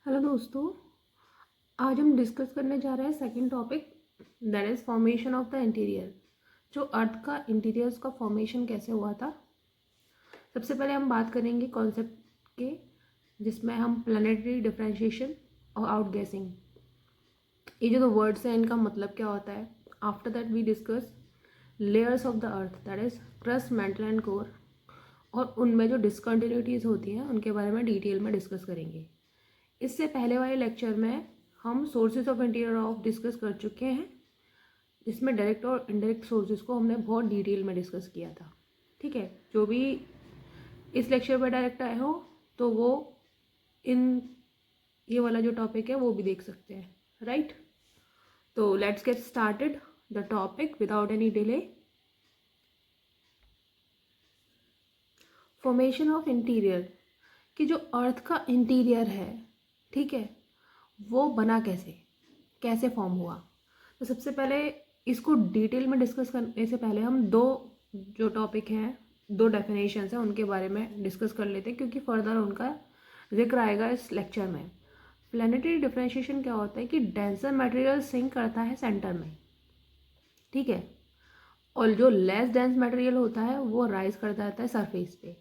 Hello दोस्तों, आज हम डिस्कस करने जा रहे हैं second topic, that is formation of the interior. जो अर्थ का इंटीरियर्स का फॉर्मेशन कैसे हुआ था। सबसे पहले हम बात करेंगे कॉन्सेप्ट के, जिसमें हम प्लानिटरी डिफरेंशिएशन और आउटगैसिंग, ये जो दो वर्ड्स हैं इनका मतलब क्या होता है। After that we discuss layers of the earth, that is crust, mantle and core, और उनमें जो डिसकंटिन्यूटीज़ होती हैं उनके बारे में डिटेल में डिस्कस करेंगे। इससे पहले वाले लेक्चर में हम sources of interior of discuss कर चुके हैं, जिसमें डायरेक्ट और इनडायरेक्ट सोर्सेज को हमने बहुत डिटेल में डिस्कस किया था। ठीक है, जो भी इस लेक्चर पर डायरेक्ट आए हो तो वो इन ये वाला जो टॉपिक है वो भी देख सकते हैं, राइट। तो let's get started the topic without any delay. Formation of interior, कि जो अर्थ का इंटीरियर है, ठीक है, वो बना कैसे फॉर्म हुआ। तो सबसे पहले इसको डिटेल में डिस्कस करने से पहले हम दो जो टॉपिक हैं, दो डेफिनेशंस हैं, उनके बारे में डिस्कस कर लेते हैं, क्योंकि फर्दर उनका जिक्र आएगा इस लेक्चर में। प्लानिटरी डिफरेंशिएशन क्या होता है कि डेंसर मटेरियल सिंक करता है सेंटर में, ठीक है, और जो लेस डेंस मटेरियल होता है वो राइज कर जाता है सरफेस पे।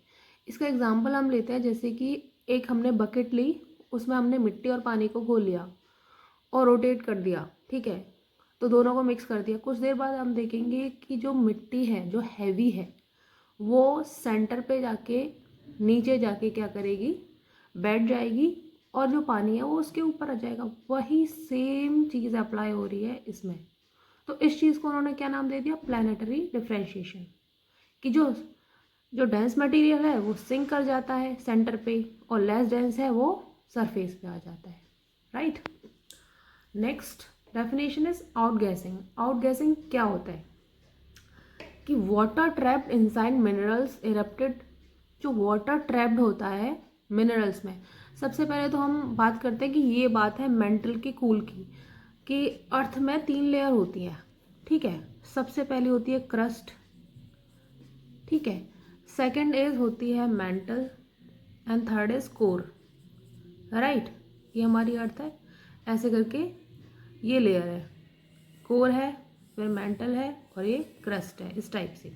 इसका एग्जांपल हम लेते हैं, जैसे कि एक हमने बकेट ली, उसमें हमने मिट्टी और पानी को घोल लिया और रोटेट कर दिया, ठीक है, तो दोनों को मिक्स कर दिया। कुछ देर बाद हम देखेंगे कि जो मिट्टी है जो हैवी है वो सेंटर पे जाके नीचे जाके क्या करेगी, बैठ जाएगी, और जो पानी है वो उसके ऊपर आ जाएगा। वही सेम चीज़ अप्लाई हो रही है इसमें। तो इस चीज़ को उन्होंने क्या नाम दे दिया, प्लानिटरी डिफरेंशिएशन, कि जो जो डेंस मटेरियल है वो सिंक कर जाता है सेंटर पे, और लेस डेंस है वो सरफेस पे आ जाता है, right. Next definition is outgassing. Outgassing क्या होता है कि water trapped inside minerals erupted. जो वाटर ट्रैप्ड होता है मिनरल्स में, सबसे पहले तो हम बात करते हैं कि ये बात है मेंटल की, कूल की, कि अर्थ में 3 लेयर होती हैं, ठीक है। सबसे पहली होती है क्रस्ट, ठीक है, सेकंड इज होती है mental, and third is core, right. ये हमारी अर्थ है, ऐसे करके ये लेयर है, कोर है, फिर मेंटल है, और ये क्रस्ट है, इस टाइप से।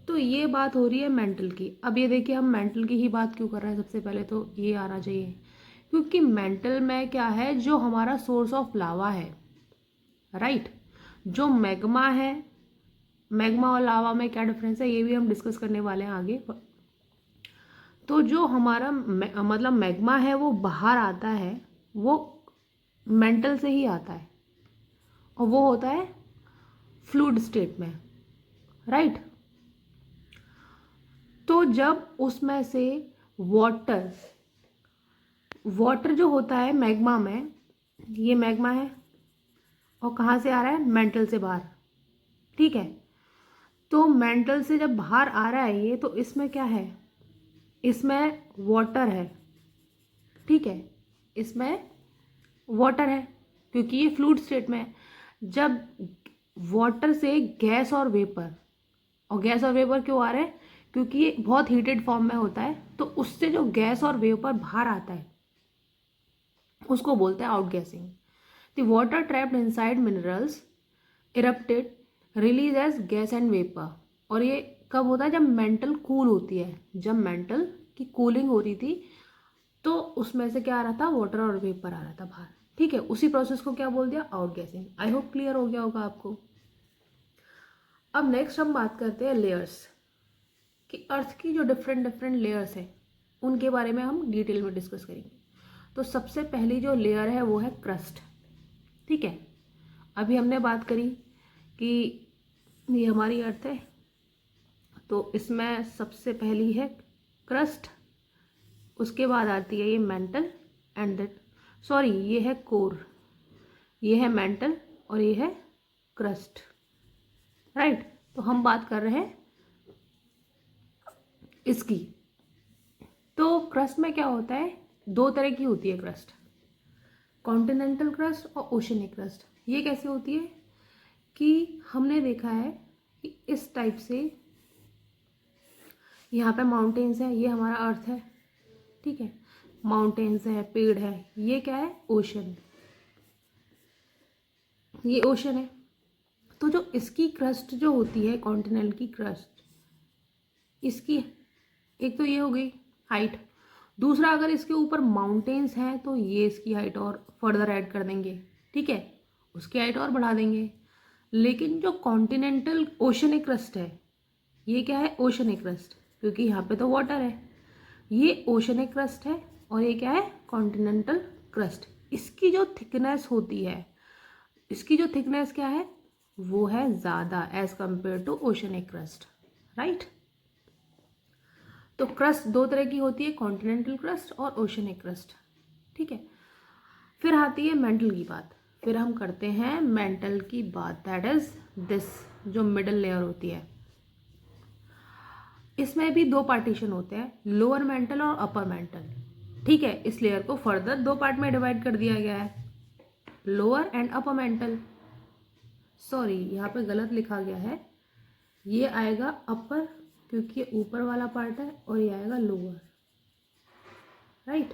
तो ये बात हो रही है मेंटल की। अब ये देखिए, हम मेंटल की ही बात क्यों कर रहे हैं, सबसे पहले तो ये आना चाहिए, क्योंकि मेंटल में क्या है, जो हमारा सोर्स ऑफ लावा है, राइट, जो मैग्मा है। मैग्मा और लावा में क्या डिफरेंस है ये भी हम डिस्कस करने वाले हैं आगे। तो जो हमारा मतलब मैग्मा है वो बाहर आता है, वो मेंटल से ही आता है, और वो होता है फ्लूइड स्टेट में, राइट। तो जब उसमें से वाटर वाटर जो होता है मैग्मा में, ये मैग्मा है, और कहाँ से आ रहा है, मेंटल से बाहर, ठीक है। तो मेंटल से जब बाहर आ रहा है ये, तो इसमें क्या है, इसमें वाटर है, ठीक है, इसमें वाटर है, क्योंकि ये फ्लूइड स्टेट में है। जब वाटर से गैस और वेपर, और गैस और वेपर क्यों आ रहे हैं, क्योंकि ये बहुत हीटेड फॉर्म में होता है, तो उससे जो गैस और वेपर बाहर आता है उसको बोलते हैं outgassing. The water trapped inside minerals erupted release as gas and vapour. और ये कब होता है, जब मेंटल कूल होती है, जब मेंटल की कूलिंग हो रही थी, तो उसमें से क्या आ रहा था, वाटर और वेपर आ रहा था बाहर, ठीक है। उसी प्रोसेस को क्या बोल दिया, आउटगैसिंग। आई होप क्लियर हो गया होगा आपको। अब नेक्स्ट हम बात करते हैं लेयर्स, कि अर्थ की जो डिफरेंट डिफरेंट लेयर्स हैं उनके बारे में हम डिटेल में डिस्कस करेंगे। तो सबसे पहली जो लेयर है वो है क्रस्ट, ठीक है। अभी हमने बात करी कि ये हमारी अर्थ है, तो इसमें सबसे पहली है क्रस्ट, उसके बाद आती है ये मेंटल, एंड दैट सॉरी ये है कोर, ये है मेंटल, और ये है क्रस्ट, राइट। तो हम बात कर रहे हैं इसकी। तो क्रस्ट में क्या होता है, दो तरह की होती है क्रस्ट, कॉन्टिनेंटल क्रस्ट और ओशनिक क्रस्ट। ये कैसे होती है कि हमने देखा है कि इस टाइप से यहाँ पे माउंटेन्स है, ये हमारा अर्थ है, ठीक है। माउंटेन्स है, पेड़ है, ये क्या है? ओशन। ये ओशन है। तो जो इसकी क्रस्ट जो होती है, कॉन्टिनेंट की क्रस्ट, इसकी एक तो ये हो गई हाइट। दूसरा, अगर इसके ऊपर माउंटेन्स हैं तो ये इसकी हाइट और फर्दर ऐड कर देंगे, ठीक है, उसकी हाइट और बढ़ा देंगे। लेकिन जो कॉन्टिनेंटल ओशनिक क्रस्ट है, ये क्या है? ओशनिक क्रस्ट, क्योंकि यहाँ पे तो वाटर है। ये ओशनिक क्रस्ट है और ये क्या है? Continental crust. इसकी जो थिकनेस होती है, इसकी जो थिकनेस क्या है? वो है ज़्यादा as compare to oceanic crust, right. तो क्रस्ट दो तरह की होती है, कॉन्टिनेंटल क्रस्ट और ओशनिक क्रस्ट, ठीक है। फिर आती है मेंटल की बात। फिर हम करते हैं मेंटल की बात, दैट इज दिस, जो मिडल लेयर होती है। इसमें भी दो पार्टीशन होते हैं, लोअर मेंटल और अपर मेंटल, ठीक है। इस लेयर को फर्दर दो पार्ट में डिवाइड कर दिया गया है, lower and upper mantle. Sorry, यहाँ पे गलत लिखा गया है, ये आएगा अपर क्योंकि ये ऊपर वाला पार्ट है, और ये आएगा लोअर, राइट।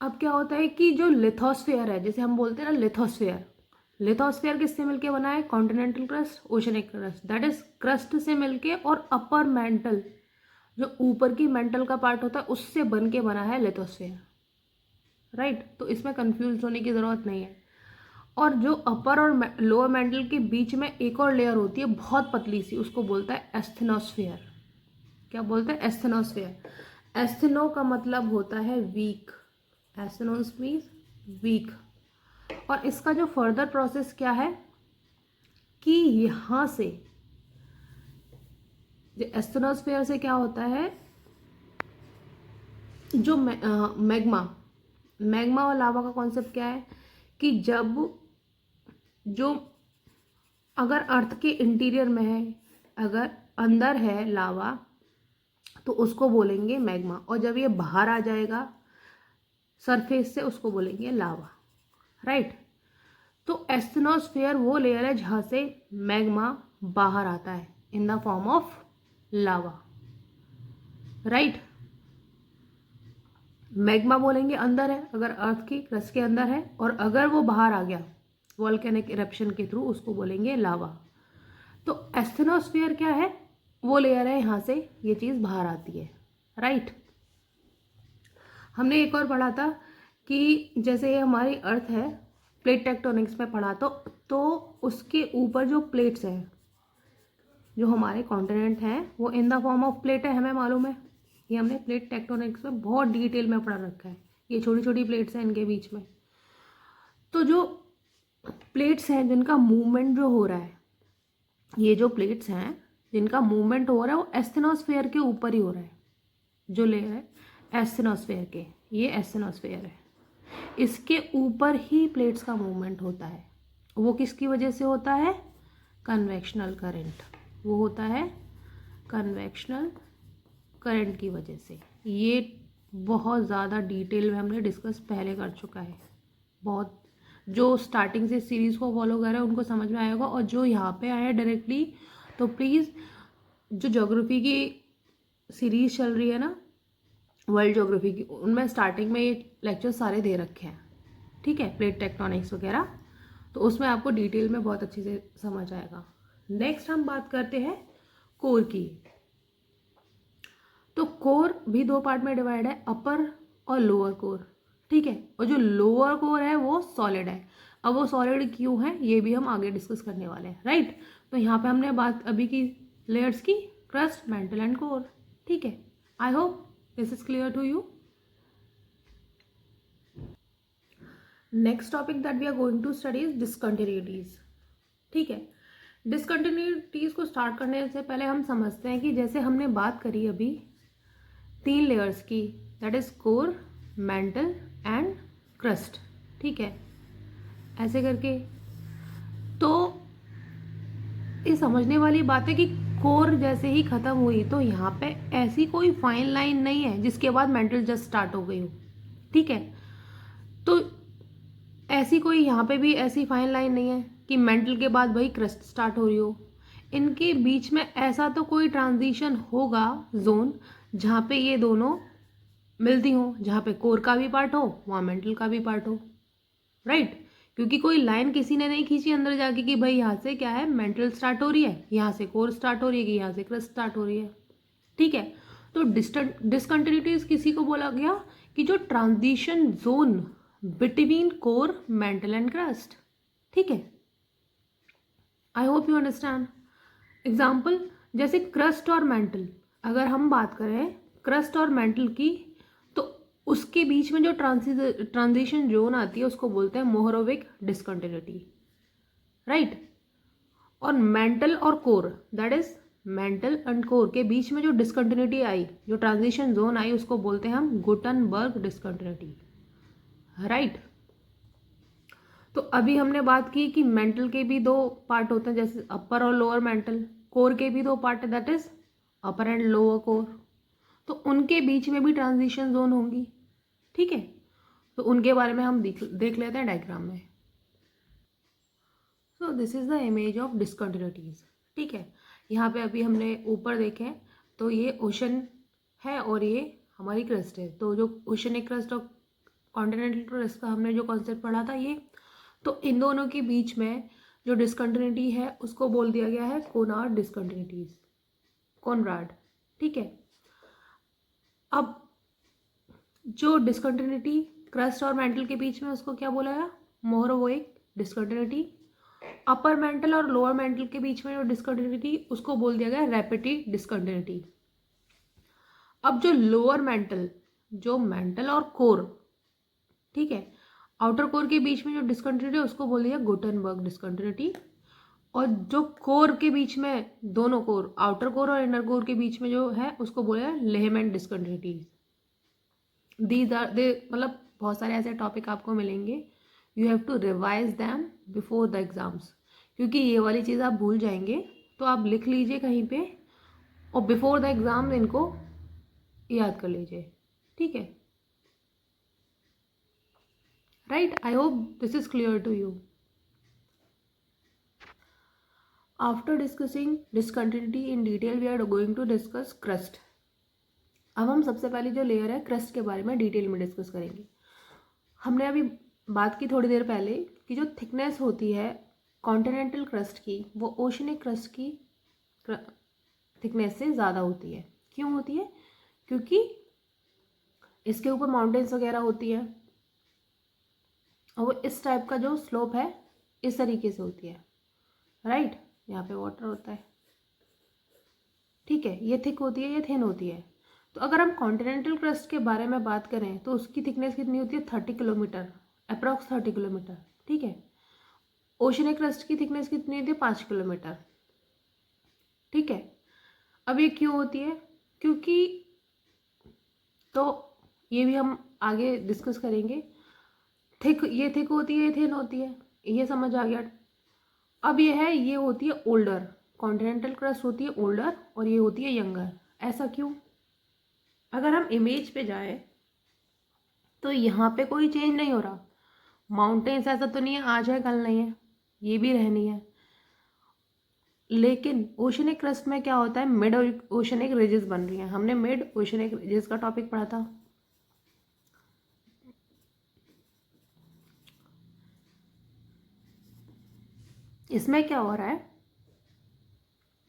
अब क्या होता है कि जो लिथोस्फेयर है, जैसे हम बोलते हैं ना लिथोस्फेयर, लिथोस्फेयर किससे मिलके बना है? Continental crust, oceanic crust, that is crust से मिलके और अपर मेंटल, जो ऊपर की मेंटल का पार्ट होता है, उससे बन के बना है लिथोस्फेयर, राइट। तो इसमें कंफ्यूज होने की ज़रूरत नहीं है। और जो अपर और लोअर मेंटल के बीच में एक और लेयर होती है बहुत पतली सी, उसको बोलता है एस्थेनोस्फेयर। क्या बोलते हैं? एस्थेनोस्फेयर। एस्थेनो का मतलब होता है वीक, एस्थेनोस मीन्स वीक। और इसका जो फर्दर प्रोसेस क्या है कि यहाँ से जो एस्थेनोस्फेयर से क्या होता है, जो मैग्मा और लावा का कॉन्सेप्ट क्या है कि जब जो अगर अर्थ के इंटीरियर में है, अगर अंदर है लावा, तो उसको बोलेंगे मैग्मा, और जब ये बाहर आ जाएगा सरफेस से, उसको बोलेंगे लावा, राइट। तो एस्थेनोस्फेयर वो लेयर है जहाँ से मैग्मा बाहर आता है in the form of lava, right. Magma बोलेंगे अंदर है, अगर अर्थ की क्रस्ट के अंदर है, और अगर वो बाहर आ गया वॉल्केनिक इरप्शन के थ्रू, उसको बोलेंगे लावा। तो एस्थेनोस्फेयर क्या है? वो लेयर है यहाँ से ये चीज़ बाहर आती है, राइट। हमने एक और पढ़ा था कि जैसे ये हमारी अर्थ है, प्लेट टेक्टोनिक्स में पढ़ा, तो उसके ऊपर जो प्लेट्स हैं, जो हमारे कॉन्टिनेंट हैं, वो in the form of plate है, हमें मालूम है। ये हमने प्लेट टेक्टोनिक्स में बहुत डिटेल में पढ़ा रखा है। ये छोटी छोटी प्लेट्स हैं इनके बीच में। तो जो प्लेट्स हैं जिनका मूवमेंट जो हो रहा है, ये जो प्लेट्स हैं जिनका मूवमेंट हो रहा है, वो एस्थेनोस्फेयर के ऊपर ही हो रहा है। जो लेयर है एस्थेनोस्फेयर के, ये एस्थेनोस्फेयर है, इसके ऊपर ही प्लेट्स का मूवमेंट होता है। वो किसकी वजह से होता है? Convectional current. वो होता है कन्वेक्शनल करंट की वजह से। ये बहुत ज़्यादा डिटेल में हमने डिस्कस पहले कर चुका है। बहुत जो स्टार्टिंग से सीरीज़ को फॉलो कर रहे हैं उनको समझ में आएगा, और जो यहाँ पे आए हैं डायरेक्टली, तो प्लीज़ जो ज्योग्राफी की सीरीज़ चल रही है ना, वर्ल्ड ज्योग्राफी की, उनमें स्टार्टिंग में ये लेक्चर सारे दे रखे हैं, ठीक है, प्लेट टेक्टोनिक्स वगैरह। तो उसमें आपको डिटेल में बहुत अच्छे से समझ आएगा। नेक्स्ट हम बात करते हैं कोर की। तो कोर भी दो पार्ट में डिवाइड है, अपर और लोअर कोर, ठीक है। और जो लोअर कोर है वो सॉलिड है। अब वो सॉलिड क्यों है ये भी हम आगे डिस्कस करने वाले हैं, राइट। तो यहाँ पे हमने बात अभी की लेयर्स की, क्रस्ट, मेंटल एंड कोर, ठीक है। I hope this is clear to you. Next topic that we are going to study is discontinuities, ठीक है। डिसकंटिन्यूटीज को स्टार्ट करने से पहले हम समझते हैं कि जैसे हमने बात करी अभी 3 लेयर्स की, that is core, mental and crust, ठीक है, ऐसे करके। तो ये समझने वाली बात है कि कोर जैसे ही ख़त्म हुई तो यहाँ पे ऐसी कोई फाइन लाइन नहीं है जिसके बाद मेंटल जस्ट स्टार्ट हो गई हो, ठीक है। तो ऐसी कोई यहाँ पे भी ऐसी फाइन लाइन नहीं है कि मेंटल के बाद भाई क्रस्ट स्टार्ट हो रही हो। इनके बीच में ऐसा तो कोई ट्रांजिशन होगा जोन जहाँ पे ये दोनों मिलती हो, जहाँ पे कोर का भी पार्ट हो वहाँ मेंटल का भी पार्ट हो, राइट। क्योंकि कोई लाइन किसी ने नहीं खींची अंदर जाके कि भाई यहाँ से क्या है मेंटल स्टार्ट हो रही है, यहाँ से कोर स्टार्ट हो रही है, कि यहाँ से क्रस्ट स्टार्ट हो रही है, ठीक है। तो डिसकंटिन्यूटीज किसी को बोला गया कि जो transition zone between core mantle and crust, ठीक है। I hope you understand. Example जैसे क्रस्ट और मेंटल, अगर हम बात करें क्रस्ट और मेंटल की, तो उसके बीच में जो ट्रांजिशन जोन आती है उसको बोलते हैं मोहरोविक डिसकंटिन्यूटी, राइट। और मेंटल और core, that is mental and core के बीच में जो डिसकंटिन्यूटी आई, जो ट्रांजिशन जोन आई, उसको बोलते हैं हम गुटनबर्ग डिसकंटिन्यूटी, राइट। तो अभी हमने बात की कि मेंटल के भी दो पार्ट होते हैं, जैसे अपर और लोअर मेंटल। कोर के भी दो पार्ट है, that is upper and lower core. तो उनके बीच में भी ट्रांजिशन जोन होंगी, ठीक है। तो उनके बारे में हम देख लेते हैं डायग्राम में। So this is the image of discontinuities, ठीक है। यहाँ पे अभी हमने ऊपर देखे तो ये ओशन है और ये हमारी क्रस्ट है। तो जो ओशनिक क्रस्ट और कॉन्टिनेंटल क्रस्ट का हमने जो कॉन्सेप्ट पढ़ा था ये, तो इन दोनों के बीच में जो डिसकंटिन्यूटी है उसको बोल दिया गया है कोनार्ड डिसकंटिन्यूटीज, कॉनराड, ठीक है। अब जो डिसकंटिन्यूटी क्रस्ट और मेंटल के बीच में उसको क्या बोला गया, मोहरोविक डिसकंटिन्यूटी। अपर मेंटल और लोअर मेंटल के बीच में जो डिसकंटिन्यूटी उसको बोल दिया गया रैपिड डिसकंटिन्यूटी। अब जो लोअर मेंटल, जो मेंटल और कोर, ठीक है, आउटर कोर के बीच में जो डिसकंटिन्यूटी है उसको बोल दिया गुटनबर्ग डिसकंटिन्यूटी। और जो कोर के बीच में, दोनों कोर आउटर कोर और इनर कोर के बीच में जो है उसको बोला Lehmann discontinuities. These are they, मतलब बहुत सारे ऐसे टॉपिक आपको मिलेंगे, you have to revise them before the exams, क्योंकि ये वाली चीज़ आप भूल जाएंगे। तो आप लिख लीजिए कहीं पे और बिफोर द एग्जाम इनको याद कर लीजिए, ठीक है, right. I hope this is clear to you. After discussing discontinuity in detail we are going to discuss crust. अब हम सबसे पहले जो लेयर है क्रस्ट के बारे में डिटेल में डिस्कस करेंगे। हमने अभी बात की थोड़ी देर पहले कि जो थिकनेस होती है कॉन्टिनेंटल क्रस्ट की वो ओशनिक क्रस्ट की थिकनेस से ज़्यादा होती है। क्यों होती है? क्योंकि इसके ऊपर माउंटेन्स वगैरह होती है और वो इस टाइप का जो स्लोप है इस तरीके से होती है, राइट। यहाँ पे वाटर होता है, ठीक है, ये थिक होती है, ये थिन होती है। तो अगर हम कॉन्टिनेंटल क्रस्ट के बारे में बात करें तो उसकी थिकनेस कितनी होती है, 30 किलोमीटर, अप्रॉक्स 30 किलोमीटर, ठीक है। ओशनिक क्रस्ट की थिकनेस कितनी होती है, 5 किलोमीटर, ठीक है। अब ये क्यों होती है? क्योंकि, तो ये भी हम आगे डिस्कस करेंगे। थिक, ये थिक होती है, थिन होती है, ये समझ आ गया। अब ये है, ये होती है ओल्डर, कॉन्टिनेंटल क्रस्ट होती है ओल्डर और ये होती है यंगर। ऐसा क्यों? अगर हम इमेज पे जाए तो यहाँ पे कोई चेंज नहीं हो रहा, माउंटेन्स ऐसा तो नहीं है आज है कल नहीं है, ये भी रहनी है। लेकिन ओशनिक क्रस्ट में क्या होता है, मिड ओशनिक रिजेस बन रही हैं। हमने मिड ओशनिक रिजेस का टॉपिक पढ़ा था। इसमें क्या हो रहा है,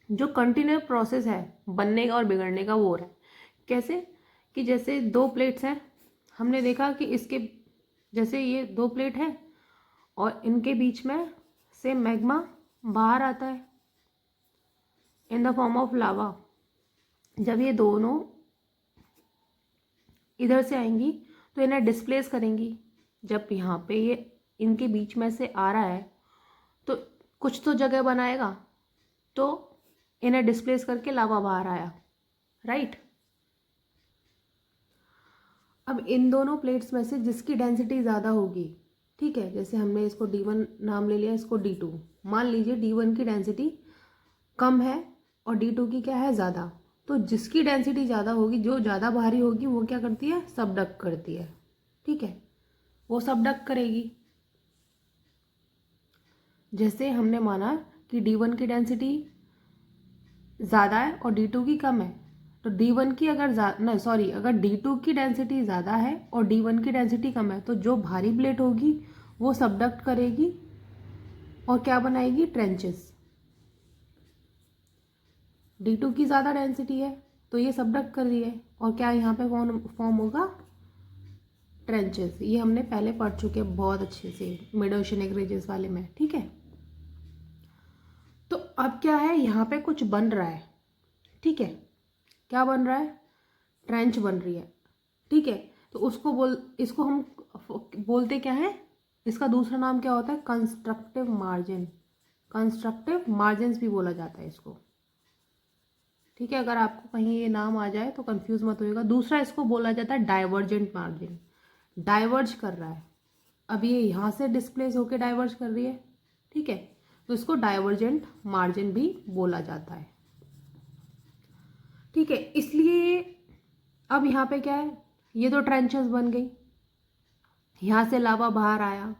जो कंटिन्यू प्रोसेस है बनने का और बिगड़ने का वो हो रहा है। कैसे? कि जैसे दो प्लेट्स हैं, हमने देखा कि इसके जैसे ये दो प्लेट है और इनके बीच में से मैग्मा बाहर आता है in the form of lava. जब ये दोनों इधर से आएंगी तो इन्हें डिस्प्लेस करेंगी। जब यहाँ पे ये इनके बीच में से आ रहा है तो कुछ तो जगह बनाएगा, तो इन्हें डिस्प्लेस करके लावा बाहर आया, राइट। अब इन दोनों प्लेट्स में से जिसकी डेंसिटी ज़्यादा होगी, ठीक है, जैसे हमने इसको D1 नाम ले लिया, इसको D2, मान लीजिए D1 की डेंसिटी कम है और D2 की क्या है, ज़्यादा। तो जिसकी डेंसिटी ज़्यादा होगी, जो ज़्यादा भारी होगी, वो क्या करती है, सबडक्ट करती है, ठीक है, वो सबडक्ट करेगी। जैसे हमने माना कि D1 की डेंसिटी ज़्यादा है और D2 की कम है, तो D1 की अगर D2 की डेंसिटी ज़्यादा है और D1 की डेंसिटी कम है तो जो भारी प्लेट होगी वो सबडक्ट करेगी और क्या बनाएगी, ट्रेंचेस। D2 की ज़्यादा डेंसिटी है तो ये सबडक्ट कर रही है और क्या यहाँ पे फॉर्म होगा, ट्रेंचेस। ये हमने पहले पढ़ चुके हैं बहुत अच्छे से मिड ओशियनिक रिजेस वाले में, ठीक है। तो अब क्या है, यहाँ पे कुछ बन रहा है, ठीक है। क्या बन रहा है, ट्रेंच बन रही है, ठीक है। तो इसको हम बोलते क्या है, इसका दूसरा नाम क्या होता है, कंस्ट्रक्टिव मार्जिन। कंस्ट्रक्टिव मार्जिन भी बोला जाता है इसको, ठीक है। अगर आपको कहीं ये नाम आ जाए तो कंफ्यूज मत होइएगा। दूसरा इसको बोला जाता है डाइवर्जेंट मार्जिन। डाइवर्ज कर रहा है, अब ये यहाँ से डिस्प्लेस होकर डाइवर्ज कर रही है, ठीक है। तो इसको डाइवर्जेंट मार्जिन भी बोला जाता है, ठीक है। इसलिए अब यहाँ पे क्या है, ये तो ट्रेंचेस बन गई, यहाँ से लावा बाहर आया।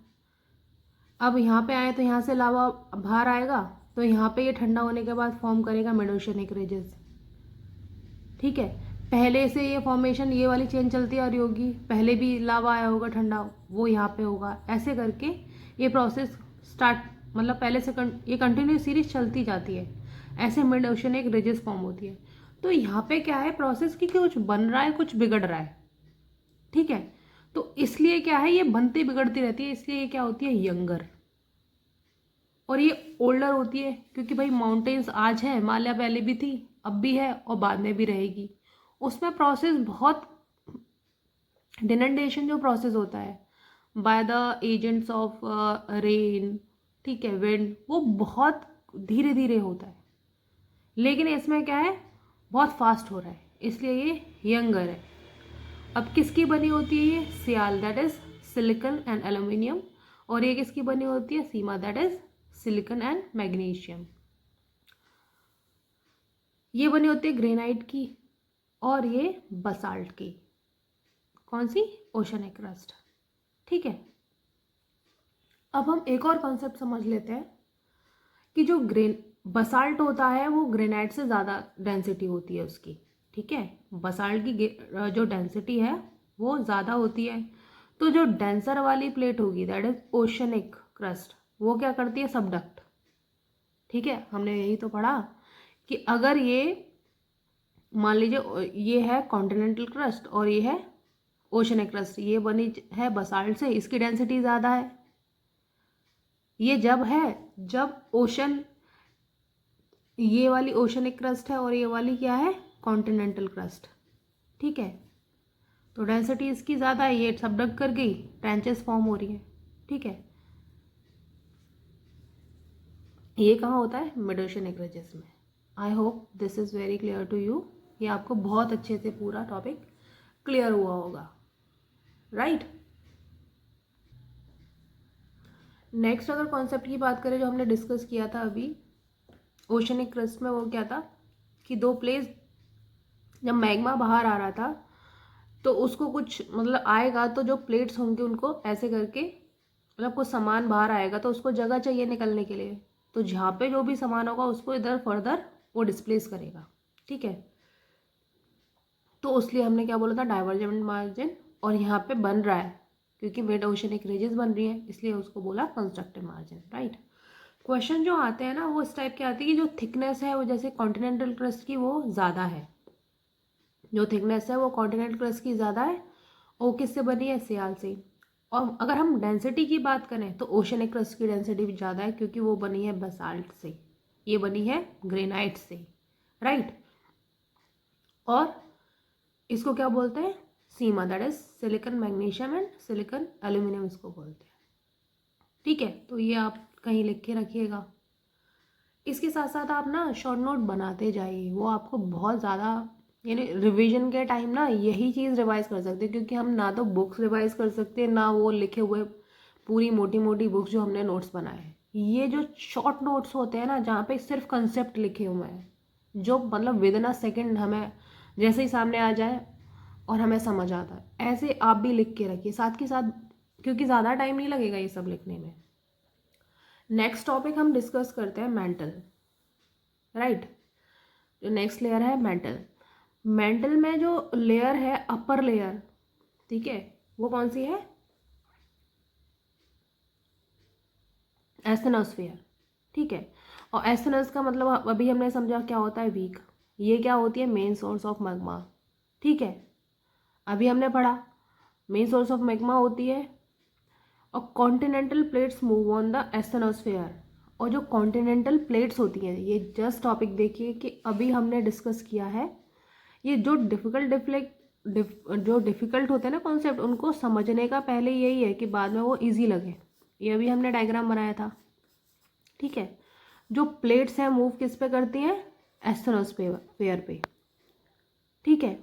अब यहाँ पे आए तो यहाँ से लावा बाहर आएगा तो यहाँ पे ये ठंडा होने के बाद फॉर्म करेगा मिड ओशियनिक रिजेस, ठीक है। पहले से ये फॉर्मेशन, ये वाली चेन चलती आ रही होगी, पहले भी लावा आया होगा ठंडा, वो यहाँ पे होगा, ऐसे करके ये प्रोसेस स्टार्ट, मतलब पहले से ये कंटिन्यू सीरीज चलती जाती है, ऐसे मिड ओशियनिक रिजेस फॉर्म होती है। तो यहाँ पे क्या है प्रोसेस की, कुछ बन रहा है कुछ बिगड़ रहा है, ठीक है। तो इसलिए क्या है, ये बनती बिगड़ती रहती है, इसलिए ये क्या होती है, यंगर। और ये ओल्डर होती है क्योंकि भाई माउंटेन्स आज है, हिमालय पहले भी थी, अब भी है और बाद में भी रहेगी। उसमें प्रोसेस बहुत, डिनडेशन जो प्रोसेस होता है by the agents of rain, ठीक है, विंड, वो बहुत धीरे धीरे होता है। लेकिन इसमें क्या है, बहुत फास्ट हो रहा है, इसलिए ये यंगर है। अब किसकी बनी होती है ये, sial, that is silicon and aluminium. और ये किसकी बनी होती है, sima, that is silicon and magnesium. ये बनी होती है ग्रेनाइट की और ये बसाल्ट की। कौन सी, ओशनिक क्रस्ट, ठीक है। अब हम एक और कॉन्सेप्ट समझ लेते हैं कि जो बसाल्ट होता है वो ग्रेनाइट से ज़्यादा डेंसिटी होती है उसकी, ठीक है। बसाल्ट की जो डेंसिटी है वो ज़्यादा होती है। तो जो डेंसर वाली प्लेट होगी, दैट इज ओशनिक क्रस्ट, वो क्या करती है, सबडक्ट, ठीक है। हमने यही तो पढ़ा कि अगर ये मान लीजिए ये है कॉन्टिनेंटल क्रस्ट और ये है ओशनिक क्रस्ट, ये बनी है बसाल्ट से, इसकी डेंसिटी ज़्यादा है। ये जब है जब ओशन, ये वाली ओशनिक क्रस्ट है और ये वाली क्या है, कॉन्टिनेंटल क्रस्ट, ठीक है। तो डेंसिटी इसकी ज़्यादा है, ये सबडक्ट कर गई, ट्रेंचेस फॉर्म हो रही है, ठीक है। ये कहाँ होता है, मिड ओशियनिक रिजेस में। I hope this is very clear to you. ये आपको बहुत अच्छे से पूरा टॉपिक क्लियर हुआ होगा, राइट। नेक्स्ट अगर कॉन्सेप्ट की बात करें जो हमने डिस्कस किया था अभी ओशियनिक क्रस्ट में, वो क्या था कि दो प्लेस, जब मैग्मा बाहर आ रहा था तो उसको कुछ मतलब आएगा तो जो प्लेट्स होंगे उनको ऐसे करके, मतलब कुछ सामान बाहर आएगा तो उसको जगह चाहिए निकलने के लिए, तो जहाँ पे जो भी सामान होगा उसको इधर फर्दर वो डिस्प्लेस करेगा, ठीक है। तो इसलिए हमने क्या बोला था, डाइवर्जेंट मार्जिन। और यहाँ पे बन रहा है क्योंकि मिड ओशियनिक रिजेस बन रही है, इसलिए उसको बोला कंस्ट्रक्टिव मार्जिन, राइट। क्वेश्चन जो आते हैं ना वो इस टाइप के आते हैं कि जो थिकनेस है वो जैसे कॉन्टिनेंटल क्रस्ट की वो ज़्यादा है, जो थिकनेस है वो कॉन्टिनेंटल क्रस्ट की ज़्यादा है, और किससे बनी है, सियाल से। और अगर हम डेंसिटी की बात करें तो ओशियनिक क्रस्ट की डेंसिटी भी ज़्यादा है क्योंकि वो बनी है बसाल्ट से, ये बनी है ग्रेनाइट से, राइट। और इसको क्या बोलते हैं, sima, that is silicon magnesium and silicon aluminium इसको बोलते हैं, ठीक है। तो ये आप कहीं लिख के रखिएगा। इसके साथ साथ आप ना शॉर्ट नोट बनाते जाइए, वो आपको बहुत ज़्यादा, यानी रिवीजन के टाइम ना यही चीज़ रिवाइज कर सकते हैं, क्योंकि हम ना तो बुक्स रिवाइज कर सकते हैं ना वो लिखे हुए पूरी मोटी मोटी बुक्स जो हमने नोट्स बनाए हैं। ये जो शॉर्ट नोट्स होते हैं ना, जहाँ पे सिर्फ कंसेप्ट लिखे हुए हैं, जो मतलब विद इन अ सेकेंड हमें जैसे ही सामने आ जाए और हमें समझ आता है, ऐसे आप भी लिख के रखिए साथ के साथ, क्योंकि ज़्यादा टाइम नहीं लगेगा ये सब लिखने में। नेक्स्ट टॉपिक हम डिस्कस करते हैं मेंटल, राइट। जो नेक्स्ट लेयर है मेंटल। मेंटल में जो लेयर है अपर लेयर, ठीक है, वो कौन सी है? एस्थेनोस्फेयर, ठीक है। और एस्थेनस का मतलब अभी हमने समझा क्या होता है, वीक। ये क्या होती है? मेन सोर्स ऑफ मैग्मा, ठीक है। अभी हमने पढ़ा मेन सोर्स ऑफ मैग्मा होती है और continental plates move on the asthenosphere. और जो कॉन्टिनेंटल प्लेट्स होती हैं, ये जस्ट टॉपिक देखिए कि अभी हमने डिस्कस किया है। ये जो डिफ़िकल्ट होते हैं ना कॉन्सेप्ट, उनको समझने का पहले यही है कि बाद में वो इजी लगे। ये अभी हमने डायग्राम बनाया था, ठीक है। जो प्लेट्स हैं मूव किस पे करती हैं? एस्थेनोस्फेयर पे, ठीक है।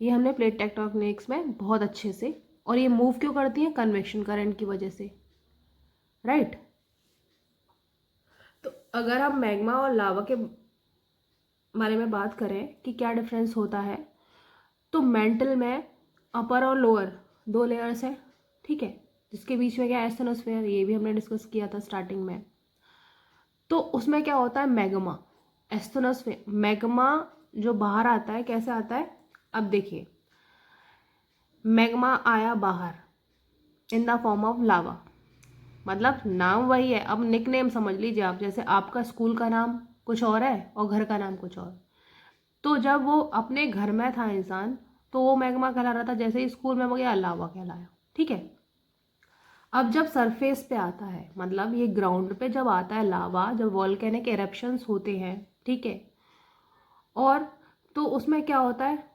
ये हमने प्लेट टेक्टोनिक्स में बहुत अच्छे से, और ये मूव क्यों करती हैं? कन्वेक्शन करंट की वजह से, राइट। तो अगर हम मैग्मा और लावा के बारे में बात करें कि क्या डिफरेंस होता है, तो मेंटल में अपर और लोअर दो लेयर्स हैं, ठीक है, जिसके बीच में क्या है? एस्थेनोस्फेयर। ये भी हमने डिस्कस किया था स्टार्टिंग में। तो उसमें क्या होता है? Magma, asthenosphere. मैग्मा जो बाहर आता है, कैसे आता है? अब देखिए, मैग्मा आया बाहर in the form of lava, मतलब नाम वही है। अब निक नेम समझ लीजिए आप, जैसे आपका स्कूल का नाम कुछ और है और घर का नाम कुछ और। तो जब वो अपने घर में था इंसान, तो वो मैग्मा कहला रहा था, जैसे ही स्कूल में वो गया लावा कहलाया, ठीक है। अब जब सरफेस पे आता है, मतलब ये ग्राउंड पे जब आता है लावा, जब वॉल्केनिक एरप्शंस होते हैं, ठीक है, और तो उसमें क्या होता है?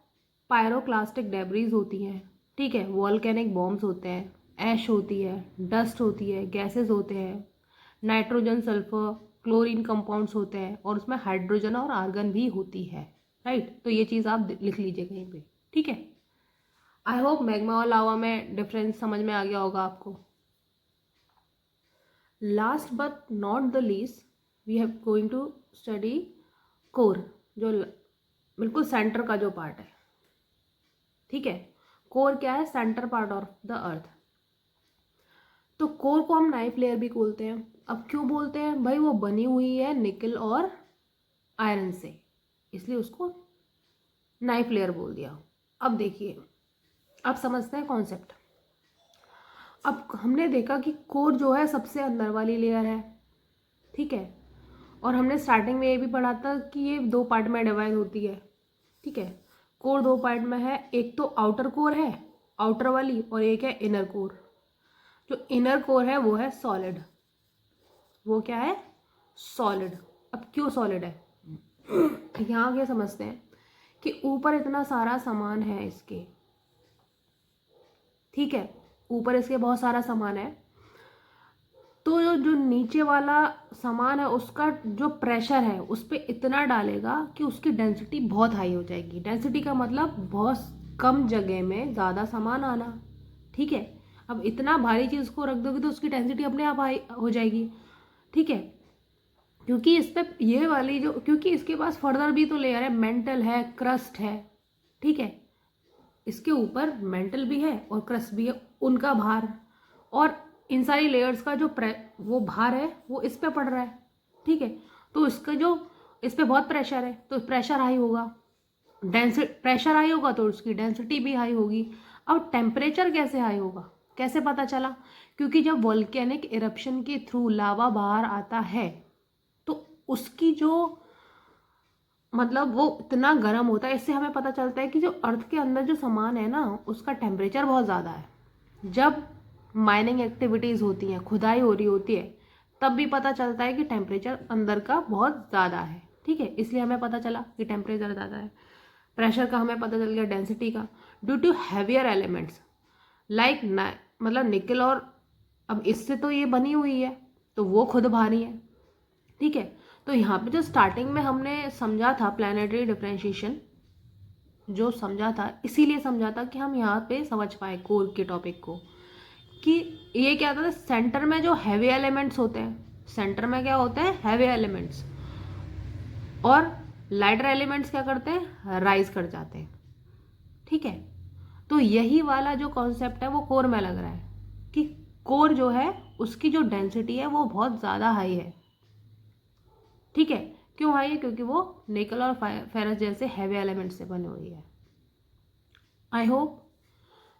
पायरोक्लास्टिक डेब्रीज होती हैं, ठीक है, वॉल्केनिक बॉम्ब्स होते हैं, ऐश होती है, डस्ट होती है, गैसेस होते हैं, नाइट्रोजन, सल्फर, क्लोरीन कंपाउंड्स होते हैं, और उसमें हाइड्रोजन और आर्गन भी होती है, राइट। तो ये चीज़ आप लिख लीजिए कहीं पे, ठीक है। आई होप मैग्मा और लावा में डिफरेंस समझ में आ गया होगा आपको। Last but not the least, we have going to study core, जो बिल्कुल सेंटर का जो पार्ट है, ठीक है। कोर क्या है? सेंटर पार्ट ऑफ द अर्थ। तो कोर को हम नाइफ लेयर भी बोलते हैं। अब क्यों बोलते हैं भाई? वो बनी हुई है निकल और आयरन से, इसलिए उसको नाइफ लेयर बोल दिया। अब देखिए, अब समझते हैं कॉन्सेप्ट। अब हमने देखा कि कोर जो है सबसे अंदर वाली लेयर है, ठीक है। और हमने स्टार्टिंग में ये भी पढ़ा था कि ये दो पार्ट में डिवाइड होती है, ठीक है। कोर दो पार्ट में है, एक तो आउटर कोर है, आउटर वाली, और एक है इनर कोर। जो इनर कोर है वो है सॉलिड। वो क्या है? सॉलिड। अब क्यों सॉलिड है? यहाँ क्या समझते हैं कि ऊपर इतना सारा सामान है इसके, ठीक है, ऊपर इसके बहुत सारा सामान है। तो जो नीचे वाला सामान है उसका जो प्रेशर है उस पर इतना डालेगा कि उसकी डेंसिटी बहुत हाई हो जाएगी। डेंसिटी का मतलब बहुत कम जगह में ज़्यादा सामान आना, ठीक है। अब इतना भारी चीज़ को रख दोगे तो उसकी डेंसिटी अपने आप हाई हो जाएगी, ठीक है। क्योंकि इस पर ये वाली जो, क्योंकि इसके पास फर्दर भी तो लेयर है, मेंटल है, क्रस्ट है, ठीक है। इसके ऊपर मेंटल भी है और क्रस्ट भी है, उनका भार, और इन सारी लेयर्स का जो वो भार है वो इस पे पड़ रहा है, ठीक है। तो इसका जो इस पे बहुत प्रेशर है, तो प्रेशर हाई होगा, प्रेशर हाई होगा तो उसकी डेंसिटी भी हाई होगी। अब टेम्परेचर कैसे हाई होगा? कैसे पता चला? क्योंकि जब वॉल्केनिक इरप्शन के थ्रू लावा बाहर आता है तो उसकी जो मतलब वो इतना गर्म होता है, इससे हमें पता चलता है कि जो अर्थ के अंदर जो सामान है ना उसका टेम्परेचर बहुत ज़्यादा है। जब माइनिंग एक्टिविटीज़ होती हैं, खुदाई हो रही होती है, तब भी पता चलता है कि टेम्परेचर अंदर का बहुत ज़्यादा है, ठीक है। इसलिए हमें पता चला कि टेम्परेचर ज़्यादा है। प्रेशर का हमें पता चल गया, डेंसिटी का, due to heavier elements like मतलब निकल, और अब इससे तो ये बनी हुई है तो वो खुद भारी है, ठीक है। तो यहाँ पे जो स्टार्टिंग में हमने समझा था प्लानिटरी डिफरेंशिएशन, जो समझा था इसीलिए समझा था कि हम यहाँ पे समझ पाए कोर के टॉपिक को, कि ये क्या होता है, सेंटर में जो हैवी एलिमेंट्स होते हैं, सेंटर में क्या होते हैं? हैवी एलिमेंट्स, और लाइटर एलिमेंट्स क्या करते हैं? राइज कर जाते हैं, ठीक है। तो यही वाला जो कॉन्सेप्ट है वो कोर में लग रहा है कि कोर जो है उसकी जो डेंसिटी है वो बहुत ज़्यादा हाई है, ठीक है। क्यों हाई है? क्योंकि वो निकल और फेरस जैसे हैवी एलिमेंट से बनी हुई है, I hope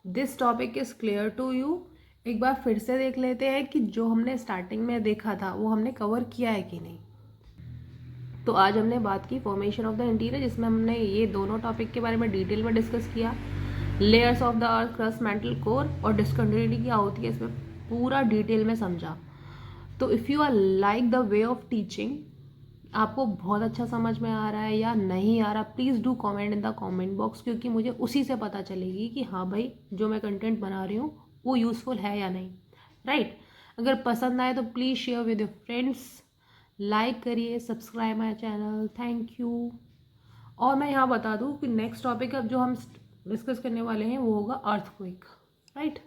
this topic is clear to you. एक बार फिर से देख लेते हैं कि जो हमने स्टार्टिंग में देखा था वो हमने कवर किया है कि नहीं। तो आज हमने बात की फॉर्मेशन ऑफ द इंटीरियर, जिसमें हमने ये दोनों टॉपिक के बारे में डिटेल में डिस्कस किया। Layers of the earth, crust, mantle core और डिस्कंटिन्यूटी क्या होती है इसमें पूरा डिटेल में समझा। तो if you are like the way of teaching, आपको बहुत अच्छा समझ में आ रहा है या नहीं आ रहा, please do comment in the comment box, क्योंकि मुझे उसी से पता चलेगी कि हाँ भाई जो मैं कंटेंट बना रही हूँ वो यूज़फुल है या नहीं, राइट। अगर पसंद आए तो please share with your friends, like करिए, subscribe my channel, thank you. और मैं यहाँ बता दूँ कि नेक्स्ट टॉपिक अब जो हम डिस्कस करने वाले हैं वो होगा अर्थक्वेक, राइट।